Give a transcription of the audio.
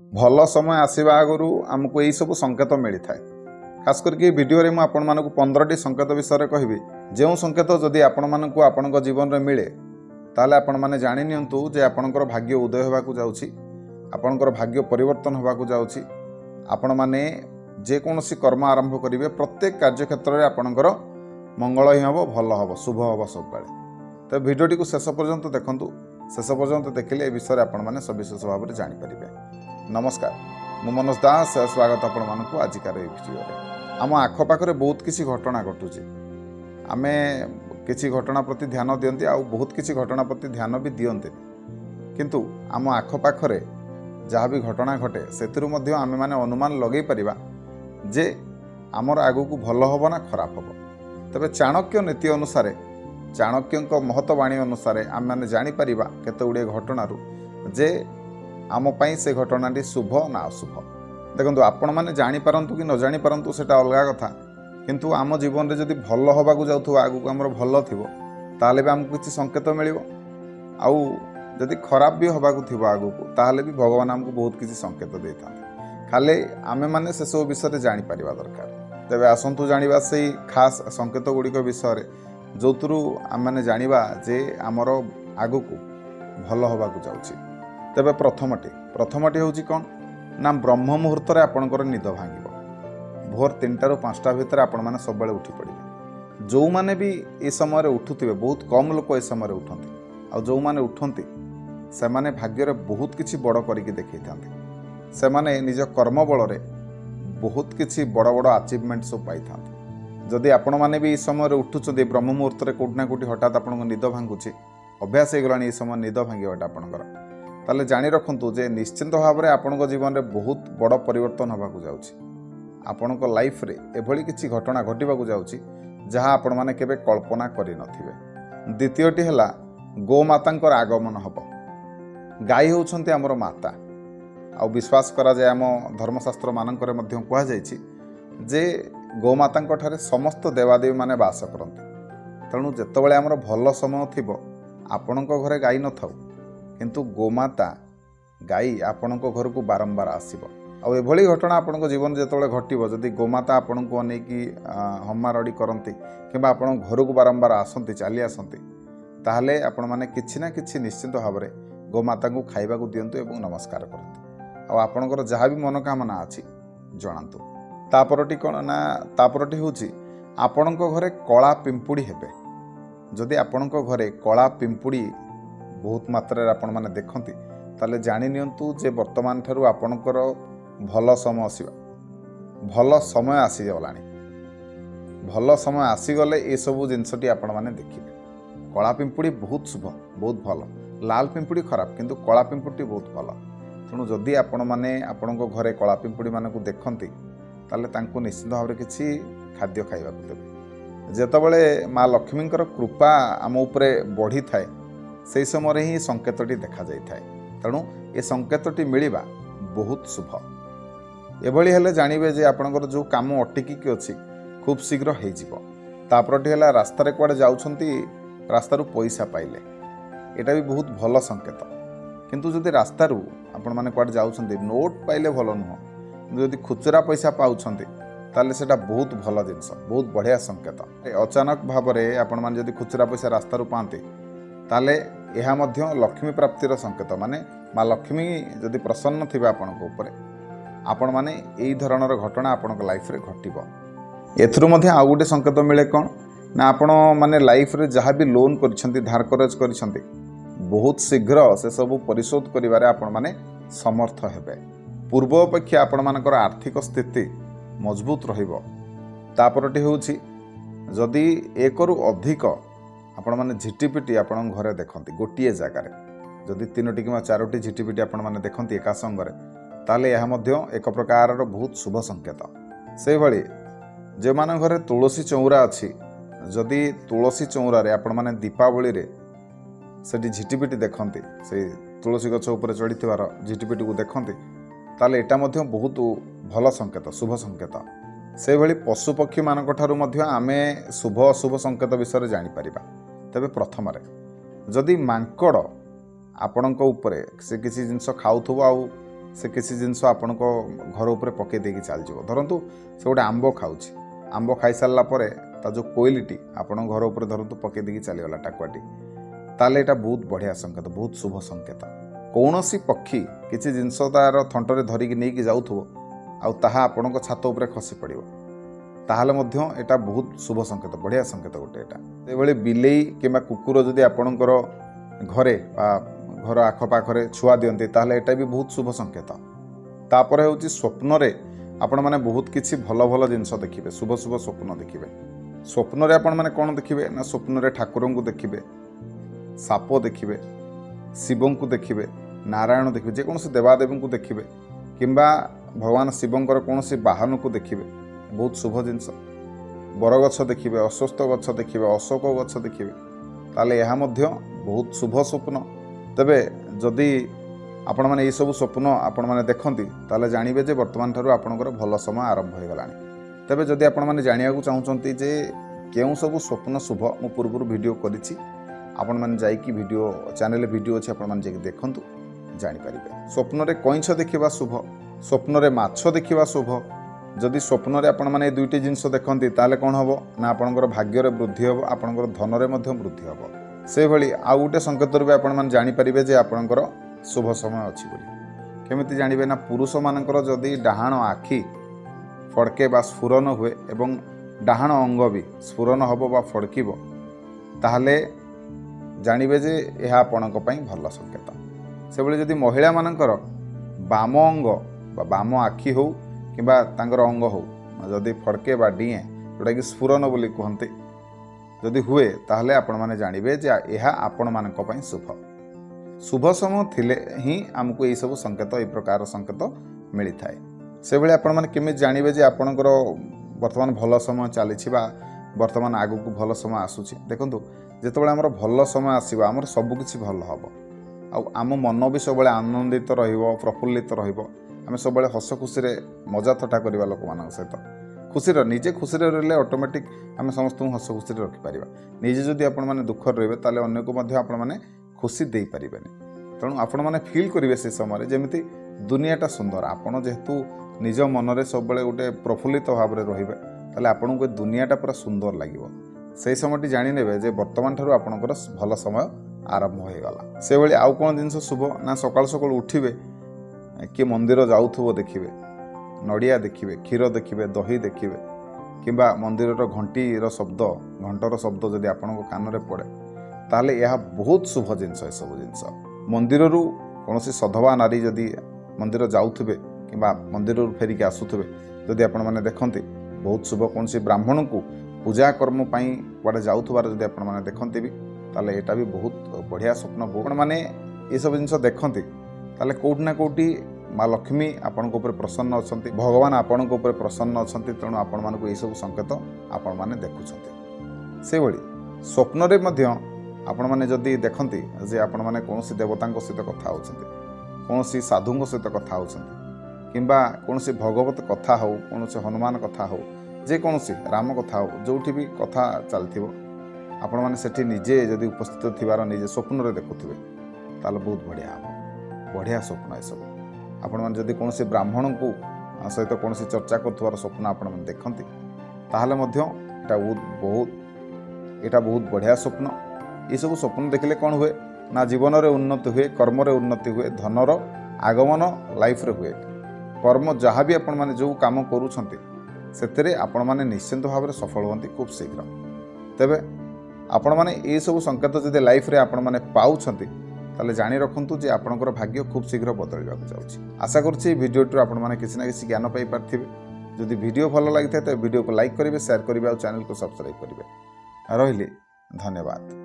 भल समय आसवा आगु आमको यही सब संकेत मिलता है। खास करके वीडियो में आपण मानक 15टी संकेत विषय कहबी जो संकेत जदि आपण मानक आपण जीवन में मिले ताले आपण माने जानि नियंतु जे आपणकर भाग्य उदय होबाकू जाउछि, आपणकर भाग्य परिवर्तन होबाकू जाउछि। आपण माने जे कोनोसी कर्म आरंभ करिवे प्रत्येक कार्य क्षेत्र में आपणकर मंगल ही हबो, भल हबो, शुभ हबो सब बेले। तो वीडियोटी को शेष पर्यंत देखंतु। शेष पर्यंत देखिले ए विषय आपण माने सविशेष भाव में जानि परिबे। नमस्कार, मु मनोज दास, स्वागत आपण मानकू आजिकार ए वीडियो रे। आम आखपाखे बहुत किसी घटना घटुचे, आम किसी घटना प्रति ध्यान दियंती आ बहुत किसी घटना प्रति ध्यान भी दियंते, किंतु आम आखपाखे जहाँ भी घटना घटे से आम मैंने अनुमान लगे परिबा जे आमर आगु को भल हब ना खराब हब। तबे चाणक्य नीति अनुसार, चाणक्य महत्वाणी अनुसार आम मैंने जापर केते गुड़े घटनारू जे आम पाई से घटनाटी शुभ ना अशुभ। देखो आपण मैंने जानीपारतु कि न जानीपारतु सेटा अलग कथा, किंतु आम जीवन में जदि भल हवाक जाऊँ आगू आमर भल थी ताले भी आमको किसी संकेत मिल, जदि खराब भी हवाक थी आगू ताले भी भगवान आमको बहुत किसी संकेत दे था। खाली आमे माने से सब विषय जापर दरकार। तेरे आसतु जाना से खास संकेत गुड़िक विषय जो आम मैंने जाना जे आमर आगू भल हवाक जाऊँगी। तेरे प्रथमटी हूँ कौन ना ब्रह्म मुहूर्त आपणकर निद भांग भोर 3टा ରୁ 5टा भितर आपण मैंने सब बेले उठी पड़े। जो मैंने भी ये समय उठुवे बहुत कम लोग ये समय उठती, आ जो मैंने उठती से माने भाग्य बहुत किसी बड़ करके देखी था, से माने निज कर्म बल बहुत किसी बड़ बड़ अचिवमेंट सब पाई था। जदि आपण मैंने भी समय उठुंट ब्रह्म मुहूर्त कौटि ना कौटि हठात आपको निद भांगुची, अभ्यास हो गला समय निद भांगवाटा आपणकर, ताले जानी रखंतु जे निश्चिंत भाव में आपणको जीवन में बहुत बड़ परिवर्तन होबाकू जाउछि। आपणको लाइफ रे एभली किछि घटना घटिबाकू जाउछि जहाँ आपण माने केबे कल्पना करि नथिबे। द्वितीयटी हला गोमातांकर आगमन हबो। गाई होउछन्ति हमर माता, आ विश्वास करा जाय आम धर्मशास्त्र मानकर मध्य कहा जायछि जे गोमातांक ठारे समस्त देवादेवी माने वास करन्ति। तेणु जेतेबेले हमर भल समय थिबो आपणको घरे गाई नथाउ, किंतु गोमाता गाई आपणको घर को बारंबार आसीबो। आउ एभली घटना आपणको जीवन जेतेबेले घटिबो जदि गोमाता आपणको अनेकी हमारडी करन्ति किंबा आपण घर को बारंबार आसन्ति चली आसन्ति, ताहले आपण माने किछि ना किछि निश्चित भाव में गोमाता को खाइबा को दियंतु एवं नमस्कार करंतु। आ आपणकर जहाँ भी मनोकामना अछि जणांतु। तापरटी कोन ना तापरटी होछि आपणको घरे कला पिंपुड़ी हेबे। जदि आपणको घरे कला पिंपुड़ी बहुत मात्रा आपण माने देखंती ताले जानि नियंतु जे वर्तमान ठारू आपणकर भल समय आसीबा, भल समय आसी गलानी। भल समय आसीगले ये सब जिनसटी आपण माने देखिबे। कला पिंपुड़ी बहुत शुभ, बहुत भल। लाल पिंपुड़ी खराब, किंतु कला पिंपुड़ी बहुत भल। तेणु जदि आपण माने आपणको घरे कला पिंपुड़ी मानकु देखंती ताले तांको निश्चित भाव में किछि खाद्य खाइबाकू देबे। जेतेबेले माँ लक्ष्मींकर कृपा आम उपरे बढ़ी थाए से समय ही संकेतटी देखा जाए। तेणु ये संकेतटी मिलवा बहुत शुभ। एभली हेले जानिबे जे आपणकर जो काम अटिकी अच्छी खूब शीघ्र हो। तापरटी है रास्तार कुआडे जाउछंती, रास्तारू पैसा पाइले, एटा भी बहुत भल संकेत। किंतु जदि रास्तारू आपण माने कुआडे जाउछंती नोट पाइले भल नुह, जदि खुचरा पैसा पाउछंती ताले सेटा बहुत भल जिनस, बहुत बढ़िया संकेत। अचानक भाव में आपण माने जदि खुचरा पैसा रास्तारू पाते ताले यह मध्य लक्ष्मी प्राप्तिर संकेत। माने माँ लक्ष्मी जदि प्रसन्न थिबा आपणको उपरे आपण माने एई धरणर घटना आपणको लाइफ रे घटिबो। एथरु मध्य आ गोटे संकेत मिले कोन ना आपण माने लाइफ रे जहाँ भी लोन करिसंती, धार करज करिसंती, बहुत शीघ्र से सब परिशोध करिवारे आपण माने समर्थ हेबे। पूर्व अपेक्षा आपण मानकर आर्थिक स्थिति मजबूत रहिबो। तापरटी होउछि जदि एकरु अधिक आपण माने झिटिपिटी आपण घरे देखंती गोटिए जगार, जदि 3टी कि 4टी झिटिपिटी आपण माने देखंती एका संगरे, ताले यह मध्य एक प्रकार बहुत शुभ संकेत। से भली जे मान घरे तुलसी चौरा अच्छी, जदि तुलसी चौरारे आपण माने दीपावली रे सेठी झिटिपिटी देखंती, से तुलसी गछ ऊपर चढ़ी थिवार झिटिपिटी को देखंती, ताले एटा मध्य बहुत भल संकेत, शुभ संकेत। से भली पशुपक्षी मानक ठारू मध्य आमे शुभ अशुभ संकेत विषय जानि परिबा। तबे प्रथम जदि मांकड़ आपणक उपरे से किसी जिनस खाउथबो आउ से किसी जिनस आपण घर उपर पकई देकी चल जाव धरतु से गोटे आंब खाऊँ आंब खाई सारा पर जो कोईलीटी आपण घर उपर धरतु पकई देकी चलीगला टाकुआटी ताले एटा बहुत बढ़िया संकेत बहुत शुभ संकेत कौन पक्षी किसी जिनस तार थंटरे धरिकी नहीं जाऊथो आउ ताहा आपण छात उपर खसी पड़ो ताहले मध्य एटा बहुत शुभ संकेत बढ़िया संकेत गोटे एटा से बिलेई किंबा कुकुर जदि आपणकर घरे घर आखपाखे छुआ दियंती ताहले एटा भी बहुत शुभ संकेत तापर होउची स्वप्न रे आपण माने बहुत किछि भल भल जिनस देखिबे शुभ शुभ स्वप्न देखिबे स्वप्न रे आपण माने कोन देखिबे ना स्वप्न रे ठाकुरन को देखिबे साप देखिबे शिवं को देखिबे नारायण देखिबे जे कोनोसी देवादेवी को देखिबे किंबा भगवान शिवंकर कोनोसी वाहन को देखिबे बहुत शुभ जिनस बरगछ देखिबे अस्वस्थ गछ देखिबे अशोक गछ देखिबे ताले यह मध्य बहुत शुभ स्वप्न तेबे जदि आपण माने सब स्वप्न आपण माने देखंती ताले जानिबे जे वर्तमान ठारू आपणकर भल समय आरंभ हो गलानी तेबे जदि आपण माने जानिया को चाहउचंती जे केउ सब स्वप्न शुभ मु पूर्व वीडियो करिछि आपण माने जाई कि वीडियो चैनल वीडियो अछि आपण माने जे देखंतु जानि परिबे स्वप्न रे कइंछ देखिबा शुभ स्वप्न रे माछ देखिबा शुभ जदि स्वप्न रे आपण माने दुईटी जिंस देखंती ताले कोन हबो ना आपणकर भाग्य रे वृद्धि हबो आपणकर धन रे मध्य वृद्धि हबो से भली आ गोटे संकेत रूपे आपण माने जानि परिबे जे आपणकर शुभ समय अछि बोली केमिति जानिबे ना पुरुष मानकर जदि डाहाण आखि फड़के बा स्फुरन हुए एवं डाहाण अंग भी स्फुरन हबो बा फड़किबो ताहले जानिबे जे यह आपणक पई भल संकेत से भली जदि महिला मानकर बाम अंग बा बाम आखि हो किंबा तांगर अंग हो जदि फड़के बा डिए जोटा कि स्फुरन बोली कहते जदि हुए ताहले आपण माने जानिबे जे यह आपण मानक पई शुभ शुभ समय थिले ही आमको यही सब संकेत ए प्रकार संकेत मिली थाए से भली आपण माने केमि जानिबे जे आपणकर वर्तमान भल समय चली वर्तमान आगु को भल समय आसुची देखंतु जेतबेले हमर भल समय आसीबा हमर सब किछि भल हबो आम मन भी सब आनंदित रहिबो प्रफुल्लित रहिबो आम सब हस खुशी रे मजा थटा करवा लोक मान सहित खुशी निजे खुशी रहिले ऑटोमेटिक आम समस्त हस खुशी रखिपर निजे जदि आपण मैंने दुख रे ताले अन्य को आपण मैंने खुशी दे पारे तेणु आपण मैंने फिल करेंगे से समय जमी दुनियाटा सुंदर आपड़ जेहेतु निज मन में सब गोटे प्रफुल्लित भाव में रे ताले आपन को दुनियाटा पूरा सुंदर लगे से समय जाने जे वर्तमान ठारू आपणकर भल समय आरंभ हो गला से भाई आउ कौन जिन शुभ ना सकाल सकाल उठिबे किए मंदिर जाऊथबो देखिबे नड़िया देखिबे क्षीर देखिबे दही देखिबे किंबा मंदिर घंटीर शब्द घंटर शब्द जदि आपण कान में पड़े ताहले यह बहुत शुभ जिनस सब जिनस मंदिर कौन सधवा नारी जदि मंदिर जाऊथबे किंबा मंदिर फेरिक आसुथबे जदि आपण माने देखंते बहुत शुभ कौन ब्राह्मण को पूजा कर्म पाई कुआडे जाऊथबार जदि आपण माने देखंते भी ताले एटा भी बहुत बढ़िया स्वप्न आपण माने ये सब जिनस देखंते ताले कोउठी ना कोउठी माँ लक्ष्मी आपण को ऊपर प्रसन्न अछंती भगवान आपण को ऊपर प्रसन्न अछंती तेणु आपण मानक ये सब संकेत आपण माने देखुछंती से भली स्वप्न रे मध्य आपण माने जदि देखंती जे आपण माने कोनोसी देवतांक सहित कथा होछंती कोनोसी साधुंक सहित कथा होछंती किंबा कोनोसी भगवत कथा हो कोनोसी हनुमान कथा हो जे कोनोसी राम कथा हो जोठी भी कथा चलथिबो आपण माने सेठी निजे जदि उपस्थित थिबार निजे स्वप्न रे देखुथिबे ताले बहुत बढ़िया स्वप्न ए सब आपण माने जदि कोनोसी ब्राह्मण को सहित कोनोसी चर्चा करथुवार स्वप्न आपण माने देखंती ताहले मध्य एटा बहुत बढ़िया स्वप्न ये सब स्वप्न देखले कौन हुए ना जीवन रे उन्नति हुए कर्म रे उन्नति हुए धनर आगमन लाइफ रे हुए कर्म जहाँ भी आपण माने जो काम करूछंती सेतरे आपण माने निश्चिंत भाव में सफल होती खूब शीघ्र तेबे आपण माने ये सब संकेत जदि लाइफ रे आपण माने पाउछंती ताले जानी रखंतु जे आपणकर भाग्य खूब शीघ्र बदलवा जाउछि आशा करछि वीडियो आपण माने किसी ना किसी ज्ञान पाई पार्थिबे जदि वीडियो भल लागि तो वीडियो को लाइक करेंगे शेयर करेंगे और चैनल को सब्सक्राइब करेंगे रही धन्यवाद।